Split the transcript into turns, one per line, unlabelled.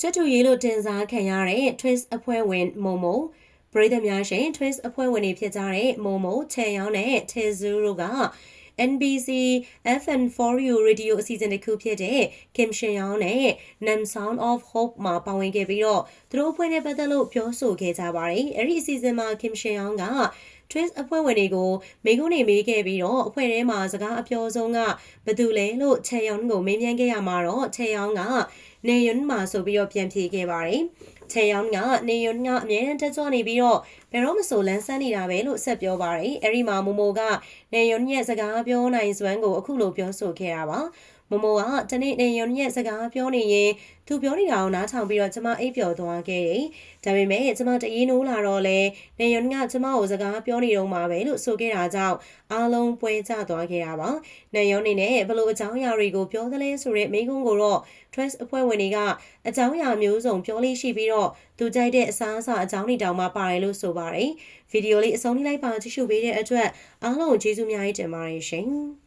ချက်တူရေးလို့တင်စားခံရတဲ့ Twins အဖွဲ့ဝင်မိုမိုပရိသတ်များရှင် Twins အဖွဲ့ဝင်တွေဖြစ်ကြတဲ့မိုမိုချေယောင်းနဲ့ထေဇူးတို့က NBC FN4U Radio အစီအစဉ်တစ်ခုဖြစ်တဲ့ Kim Shin Young နဲ့ Nam Sound of Hope မှာပါဝင်ခဲ့ပြီးတော့သူတို့အဖွဲ့နဲ့ပတ်သက်လို့ပြောဆိုခဲ့ကြပါတယ်။အဲ့ဒီအစီအစဉ်မှာ Kim Shin Young ကTwins အဖွဲ့ဝင်တွေကိုမိကုန်းနေမေးခဲ့ပြီးတော့အဖွဲ့ထဲမှာစကားအပြောဆုံးကဘယ်သူလဲလို့ချေယောင်းကိုမေးမြန်းခဲ့ရမှာတော့ချေယောင်းကနေယွန်းမှာဆိုပြီးတော့ပြန်ဖြေခဲ့ပါတယ်။ချေယောင်းကနေယွန်းကအမြဲတမ်းတက်ကြွနေပြီးတော့ဘယ်တော့မှဆိုလန်းဆန်းနေတာပဲလို့ဆက်ပြောပါတယ်။အဲ့ဒီမှာမိုမိုကနေယွန်းရဲ့စကားပြောနိုင်စွမ်းကိုအခုလိုပြောဆိုခဲ့တာပါ။မမိုကတနေ့နေယွန်းရဲ့စကားပြောနေရင်သူပြောနေတာကိုနားထောင်ပြီးတော့ကျမအိပ်ပျော်သွားခဲ့တယ်။ဒါပေမဲ့ကျမတအေးနိုးလာတော့လေနေယွန်းကကျမကိုစကားပြောနေတော့မှာပဲလို့ဆိုခဲ့တာကြောင့်အားလုံးပွဲကျသွားခဲ့တာပါ။နေယွန်းနေနဲ့ဘလို့အကြောင်းအရာတွေကိုပြောသလဲဆိုတဲ့မိကုန်းကိုတော့ Twins အဖွဲ့ဝင်တွေကအကြောင်းအရာမျိုးစုံပြောလို့ရှိပြီးတော့သူကြိုက်တဲ့အစားအစာအကြောင်းတွေတောင်မှပါတယ်လို့ဆိုပါတယ်။ဗီဒီယိုလေးအဆုံးထိလိုက်ပါကြည့်ရှုပေးတဲ့အတွက်အားလုံးကျေးဇူးများကြီးတင်ပါတယ်ရှင်။